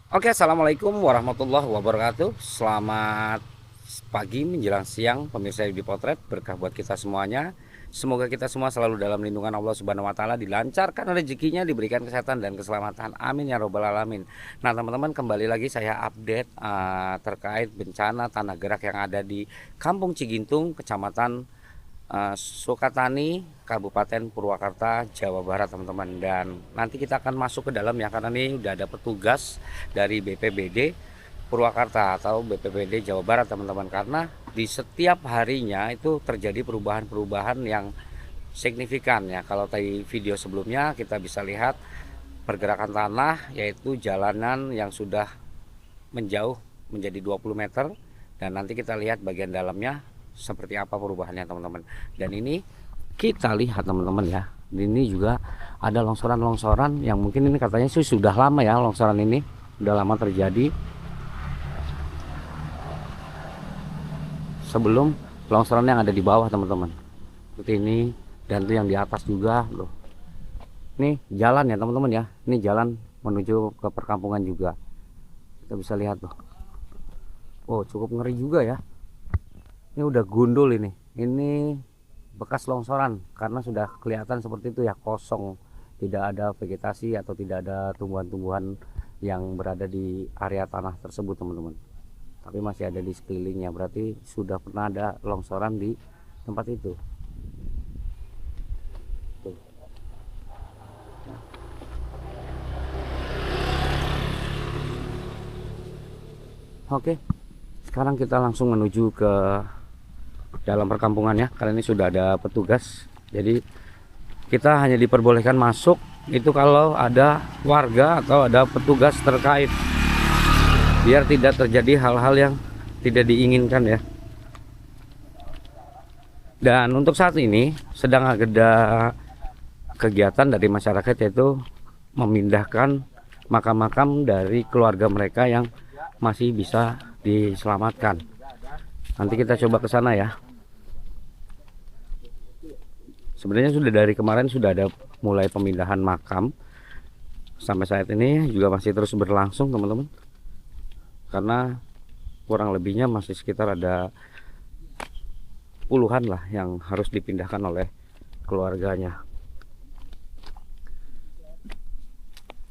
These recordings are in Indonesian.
Oke, assalamualaikum warahmatullahi wabarakatuh. Selamat pagi menjelang siang, pemirsa di Potret. Berkah buat kita semuanya. Semoga kita semua selalu dalam lindungan Allah Subhanahu Wa Taala, dilancarkan rezekinya, diberikan kesehatan dan keselamatan. Amin ya robbal alamin. Nah, teman-teman, kembali lagi saya update terkait bencana tanah gerak yang ada di Kampung Cigintung, Kecamatan Sukatani, Kabupaten Purwakarta, Jawa Barat, teman-teman. Dan nanti kita akan masuk ke dalam ya, karena ini udah ada petugas dari BPBD Purwakarta atau BPBD Jawa Barat, teman-teman. Karena di setiap harinya itu terjadi perubahan-perubahan yang signifikan ya. Kalau tadi video sebelumnya kita bisa lihat pergerakan tanah, yaitu jalanan yang sudah menjauh menjadi 20 meter, dan nanti kita lihat bagian dalamnya seperti apa perubahannya, teman-teman. Dan ini kita lihat, teman-teman ya, ini juga ada longsoran-longsoran yang mungkin ini katanya sih sudah lama ya, longsoran ini sudah lama terjadi sebelum longsoran yang ada di bawah, teman-teman. Seperti ini, dan tuh yang di atas juga loh. Ini jalan ya, teman-teman ya, ini jalan menuju ke perkampungan juga, kita bisa lihat loh. Oh, cukup ngeri juga ya. Ini udah gundul ini. Ini bekas longsoran karena sudah kelihatan seperti itu ya, kosong. Tidak ada vegetasi atau tidak ada tumbuhan-tumbuhan yang berada di area tanah tersebut, teman-teman. Tapi masih ada di sekelilingnya, berarti sudah pernah ada longsoran di tempat itu. Tuh. Oke, sekarang kita langsung menuju ke dalam perkampungannya, karena ini sudah ada petugas. Jadi kita hanya diperbolehkan masuk itu kalau ada warga atau ada petugas terkait, biar tidak terjadi hal-hal yang tidak diinginkan ya. Dan untuk saat ini sedang ada kegiatan dari masyarakat, yaitu memindahkan makam-makam dari keluarga mereka yang masih bisa diselamatkan. Nanti kita coba ke sana ya. Sebenarnya sudah dari kemarin sudah ada mulai pemindahan makam. Sampai saat ini juga masih terus berlangsung, teman-teman. Karena kurang lebihnya masih sekitar ada puluhan lah yang harus dipindahkan oleh keluarganya.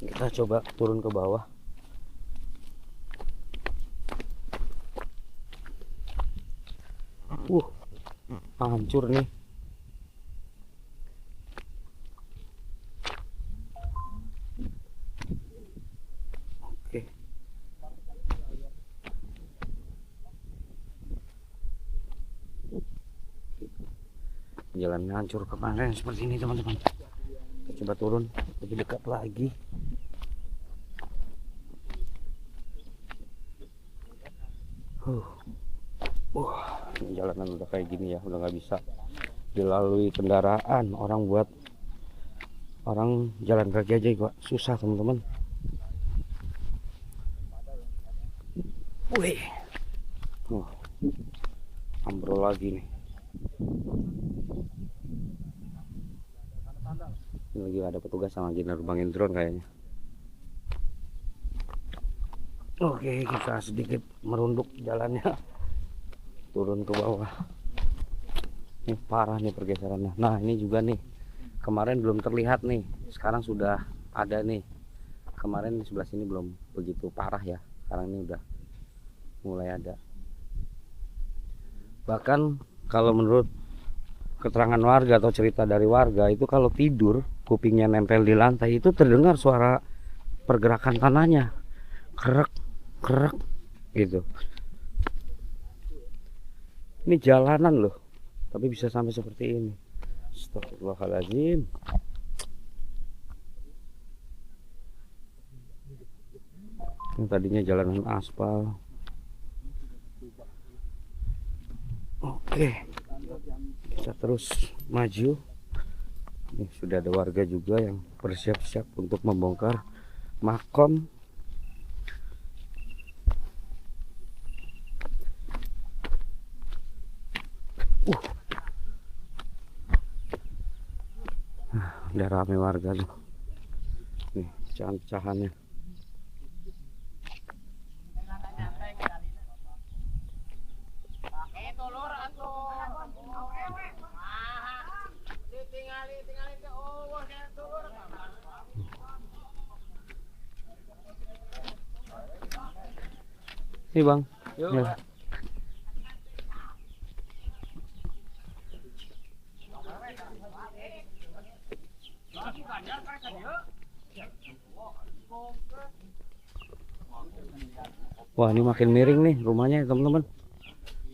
Kita coba turun ke bawah. Hancur nih. Oke. Jalannya hancur kemarin seperti ini, teman-teman. Kita coba turun lebih dekat lagi. Jalanan udah kayak gini ya, udah nggak bisa dilalui kendaraan. Buat orang jalan kaki aja kok susah, teman-teman. Wih, ambrol lagi nih. Ini lagi ada petugas yang lagi nerbangin drone kayaknya. Oke, kita sedikit merunduk jalannya, turun ke bawah. Ini parah nih pergeserannya. Nah, ini juga nih, kemarin belum terlihat nih, sekarang sudah ada nih. Kemarin di sebelah sini belum begitu parah ya, sekarang ini udah mulai ada. Bahkan kalau menurut keterangan warga atau cerita dari warga, itu kalau tidur kupingnya nempel di lantai itu terdengar suara pergerakan tanahnya, kerak kerak gitu. Ini jalanan loh, tapi bisa sampai seperti ini. Astagfirullahaladzim. Ini tadinya jalanan aspal. Oke, kita terus maju. Ini sudah ada warga juga yang bersiap-siap untuk membongkar makam. Udah rame warga tuh. Nih pecahan-pecahannya. Nih Bang. Yuk. Ya. Wah, ini makin miring nih rumahnya teman-teman.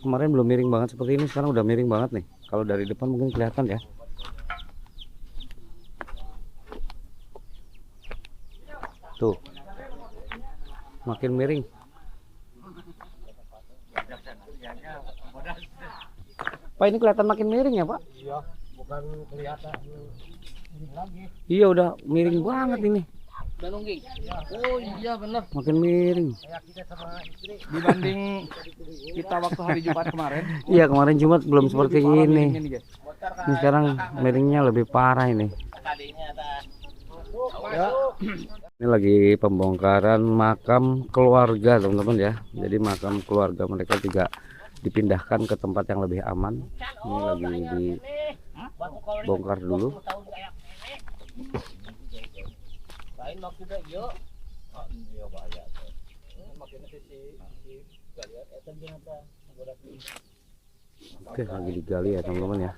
Kemarin belum miring banget seperti ini, sekarang udah miring banget nih. Kalau dari depan mungkin kelihatan ya. Tuh. Makin miring. Pak, ini kelihatan makin miring ya, Pak? Iya, bukan kelihatan lagi. Iya, udah miring banget ini. Udah nungging. Oh iya benar. Makin miring. Kayak kita sama istri. Dibanding kita waktu hari Jumat kemarin. Iya, kemarin Jumat belum seperti lebih parah ini. miringnya nih, guys. Ini sekarang miringnya lebih parah ini. Ya. Ini lagi pembongkaran makam keluarga teman-teman ya. Jadi makam keluarga mereka juga dipindahkan ke tempat yang lebih aman. Ini lagi dibongkar dulu. Oke, lagi digali ya teman-teman ya.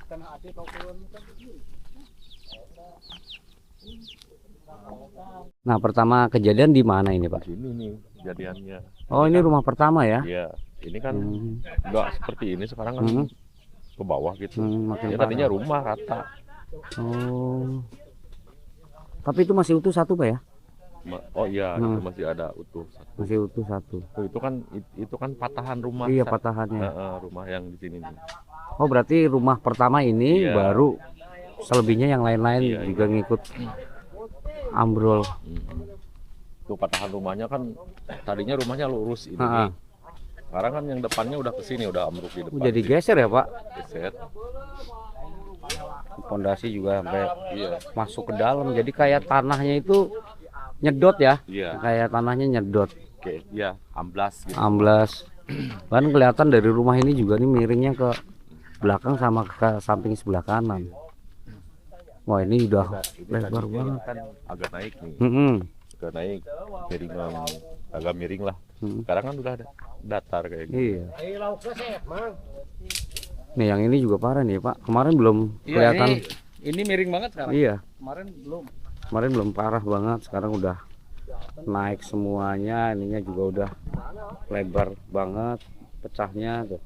Nah, pertama kejadian di mana ini, Pak? Ini nih kejadiannya. Oh, ini rumah pertama ya? Iya, ini kan Hmm. enggak seperti ini sekarang kan Hmm. ke bawah gitu. Makin Ya parah. tadinya rumah rata. Oh. Tapi itu masih utuh satu, Pak ya? Oh iya, Hmm. itu masih ada utuh. Masih utuh satu. Oh, itu kan patahan rumah. Iya, patahannya. Rumah yang di sini nih. Oh, berarti rumah pertama ini Iya. baru selebihnya yang lain-lain Iya, juga ngikut ambrol. Tuh patahan rumahnya kan tadinya rumahnya lurus ini. Ha-ha. Sekarang kan yang depannya udah ke sini, udah ambruk di depan. Jadi geser ya, Pak? geser. Pondasi juga sampai Iya. masuk ke dalam. Jadi kayak tanahnya itu nyedot ya? Iya. Kayak tanahnya nyedot, Oke, iya, amblas gitu. amblas. Kan kelihatan dari rumah ini juga nih miringnya ke belakang sama ke samping sebelah kanan. Wah, ini udah lebar Tadinya banget. kan agak naik nih. Mm-mm. Agak naik, miringan, agak miring lah. Hmm. Sekarang kan udah datar kayak gitu. Iya. Nih yang ini juga parah nih, Pak. Kemarin belum kelihatan. Ini miring banget sekarang. Iya. Kemarin belum. Kemarin belum parah banget, sekarang udah naik semuanya. Ininya juga udah lebar banget pecahnya tuh.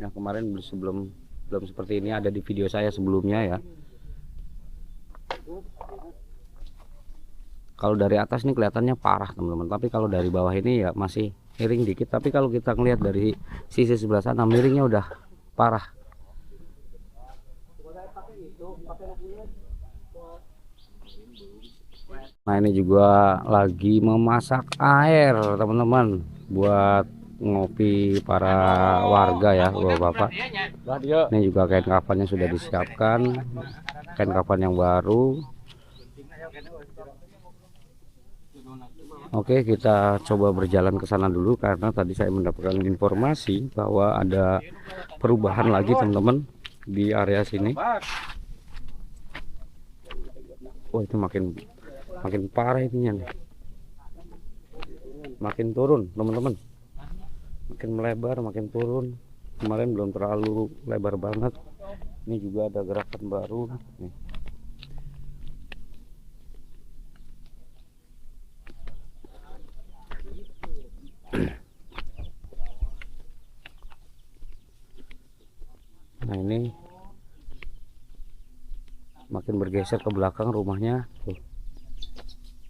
Yang kemarin belum seperti ini, ada di video saya sebelumnya ya. Kalau dari atas nih kelihatannya parah teman-teman, tapi kalau dari bawah ini ya masih miring dikit. Tapi kalau kita ngelihat dari sisi sebelah sana, miringnya udah parah. Nah, ini juga lagi memasak air teman-teman buat ngopi para warga ya, bapak-bapak. Ini juga kain kafannya sudah disiapkan, kain kafan yang baru. Oke, kita coba berjalan ke sana dulu karena tadi saya mendapatkan informasi bahwa ada perubahan lagi teman-teman di area sini. Oh, itu makin parah ininya nih. Makin turun teman-teman. Makin melebar, makin turun. Kemarin belum terlalu lebar banget. Ini juga ada gerakan baru nih. Nah, ini makin bergeser ke belakang rumahnya tuh.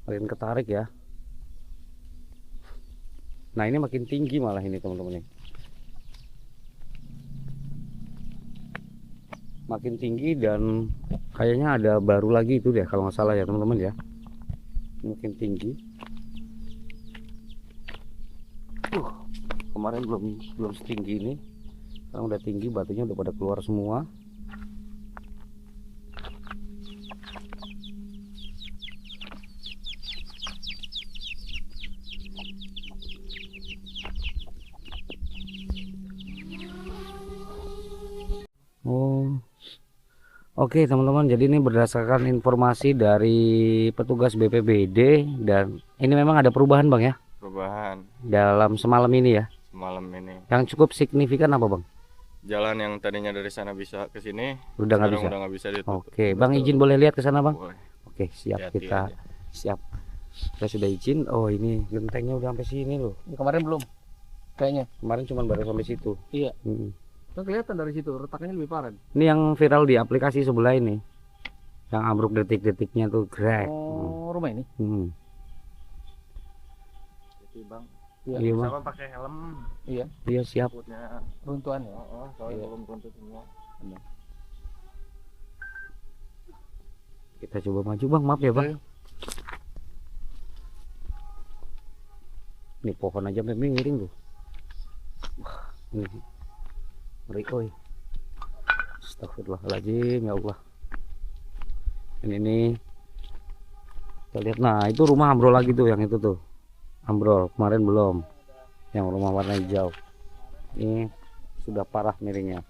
Makin ketarik ya. Nah, ini makin tinggi malah ini teman-teman nih. Makin tinggi dan kayaknya ada baru lagi itu deh kalau nggak salah ya teman-teman ya. Makin tinggi. Kemarin belum setinggi ini. Sekarang udah tinggi, batunya udah pada keluar semua. Oh, oke teman-teman, jadi ini berdasarkan informasi dari petugas BPBD dan ini memang ada perubahan Bang ya. perubahan dalam semalam ini ya. semalam ini. Yang cukup signifikan apa Bang? Jalan yang tadinya dari sana bisa ke sini, Udah nggak sekarang bisa. udah nggak bisa ditutup. Oke, Bang izin boleh lihat ke sana Bang? Boleh. Oke, siap Hati-hati kita. aja. Siap. Kita sudah izin. Oh, ini gentengnya udah sampai sini loh. Kemarin belum. Kayaknya. Kemarin cuma baru sampai situ. Iya. Mm. Kan kelihatan dari situ retakannya lebih parah. Ini yang viral di aplikasi sebelah ini. Yang ambruk detik-detiknya tuh grek. Oh, rumah ini. Hmm. Jadi Bang, Iya. Iya Bang. sama pakai helm. Iya. Iya siap. Takutnya Runtuhan ya. soalnya Iya. belum runtuh semua. Kita coba maju Bang, maaf ya Bang. Ini pohon aja sampai miring tuh. Wah, ini ngeri oi. Astagfirullahaladzim ya Allah. Ini kita lihat, nah itu rumah ambrol lagi tuh, yang itu tuh ambrol, kemarin belum, yang rumah warna hijau ini sudah parah miringnya.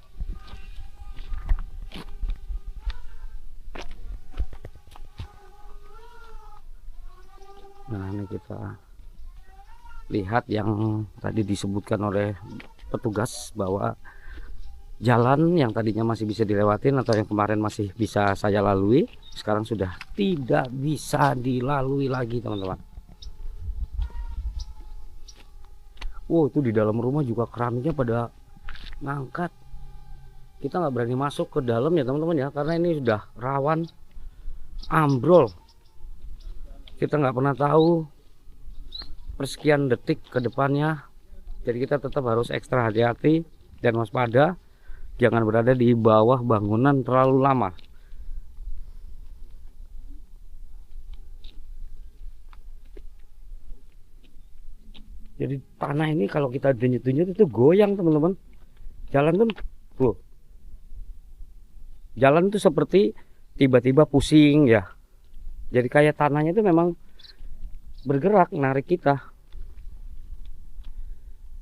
Nah ini kita lihat yang tadi disebutkan oleh petugas bahwa jalan yang tadinya masih bisa dilewatin atau yang kemarin masih bisa saya lalui, sekarang sudah tidak bisa dilalui lagi teman-teman. Wow, itu di dalam rumah juga keramiknya pada ngangkat. Kita nggak berani masuk ke dalam ya teman-teman ya, karena ini sudah rawan ambrol. Kita nggak pernah tahu persekian detik ke depannya, jadi kita tetap harus ekstra hati-hati dan waspada. Jangan berada di bawah bangunan terlalu lama. Jadi tanah ini kalau kita denyut-denyut itu goyang teman-teman. Jalan tuh, tuh. Jalan itu seperti tiba-tiba pusing ya. Jadi kayak tanahnya itu memang bergerak, narik kita.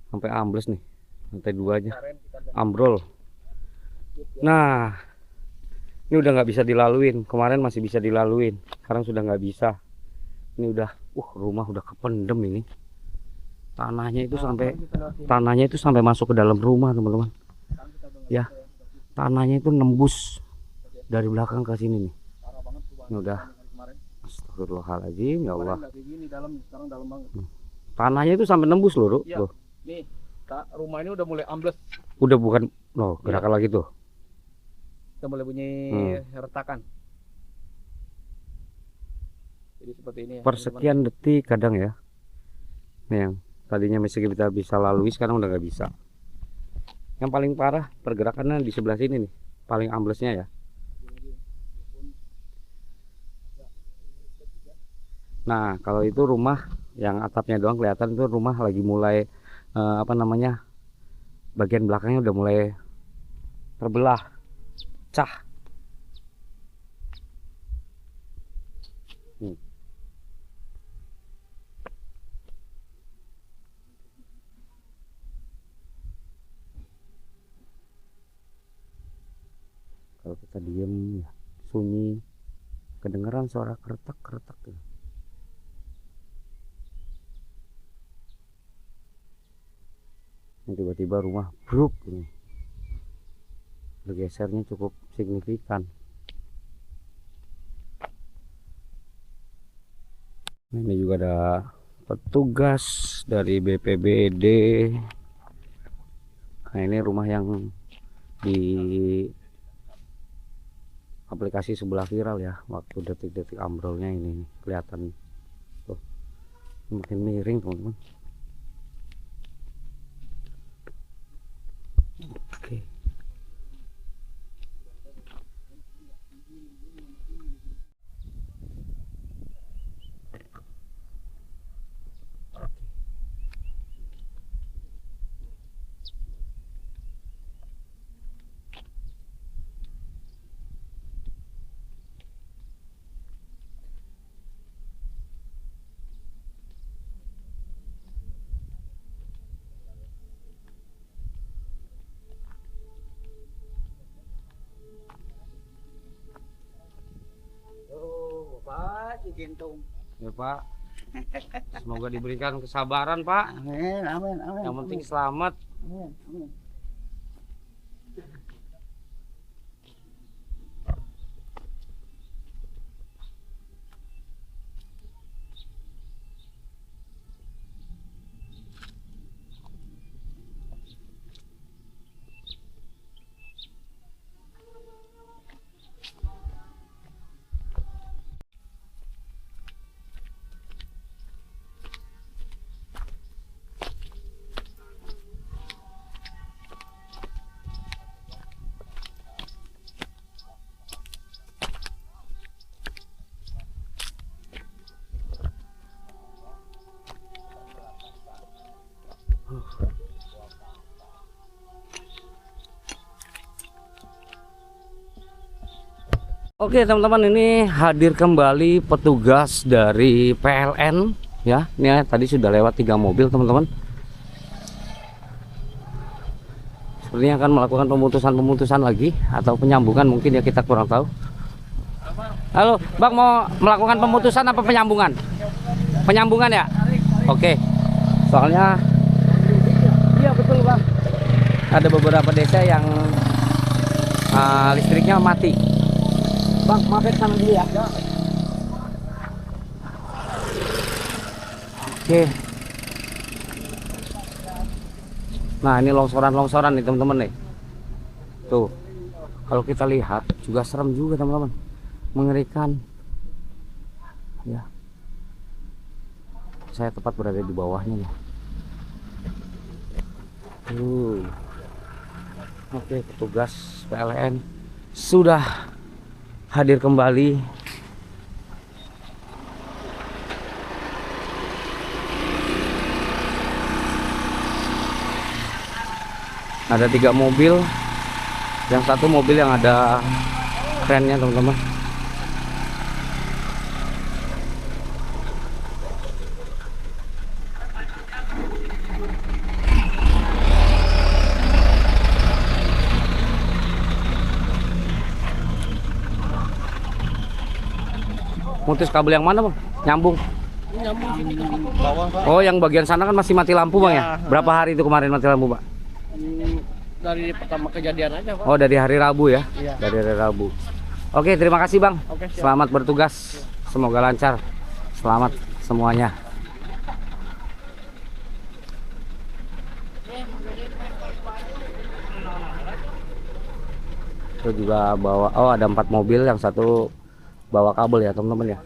Sampai ambles nih, lantai 2-nya ambrol. Nah, ini udah nggak bisa dilaluin. Kemarin masih bisa dilaluin, sekarang sudah nggak bisa. Ini udah, rumah udah kependem ini. Tanahnya itu sampai masuk ke dalam rumah teman-teman. Ya, tanahnya itu nembus dari belakang ke sini nih. Ini udah, astagfirullahaladzim ya Allah. Tanahnya itu sampai nembus loh, Iya. loh. Nih, rumah ini udah mulai ambles, Udah bukan, loh gerakan lagi tuh. udah mulai bunyi retakan. Jadi seperti ini ya. Persekian detik kadang ya. Nih yang tadinya masih kita bisa lalui, sekarang udah nggak bisa. Yang paling parah pergerakannya di sebelah sini nih, paling amblesnya ya. Nah kalau itu rumah yang atapnya doang kelihatan, itu rumah lagi mulai bagian belakangnya udah mulai terbelah, pecah. Kalau kita diem ya sunyi, kedengeran suara keretak-keretak tuh. Tiba-tiba rumah bruk ini. Bergesernya cukup signifikan. Ini juga ada petugas dari BPBD. Nah ini rumah yang di aplikasi sebelah viral ya, waktu detik-detik ambrolnya ini kelihatan tuh, makin miring teman-teman. Oke. Pak, Cigentung. Ya Pak, Semoga diberikan kesabaran, Pak. Amin, amin, amin. Yang penting selamat. Amin, amin. Oke teman-teman, ini hadir kembali petugas dari PLN ya. Ini ya, tadi sudah lewat 3 mobil teman-teman. Sepertinya akan melakukan pemutusan lagi atau penyambungan mungkin ya, kita kurang tahu. Halo Bang, mau melakukan pemutusan apa penyambungan? Penyambungan ya? Oke. Soalnya iya betul Bang, ada beberapa desa yang listriknya mati. Bang, maaf sana dulu ya. Oke. Nah, ini longsoran nih teman-teman nih. Tuh. Kalau kita lihat juga serem juga teman-teman. Mengerikan. Ya. Saya tepat berada di bawahnya nih. Oke, petugas PLN sudah hadir kembali. Ada 3 mobil, yang satu mobil yang ada krennya teman-teman. Mutus kabel yang mana Bang? Nyambung? Nyambung sini ke bawah, Pak. Oh, yang bagian sana kan masih mati lampu Bang ya? Ya. Berapa hari itu kemarin mati lampu Pak? Dari pertama kejadian aja, Pak. Oh, dari hari Rabu ya? Iya. Dari hari Rabu. Oke, terima kasih Bang. Oke, siap. Selamat bertugas. Semoga lancar. Selamat semuanya. Itu juga bawa, oh ada 4 mobil, yang satu bawa kabel ya teman-teman ya.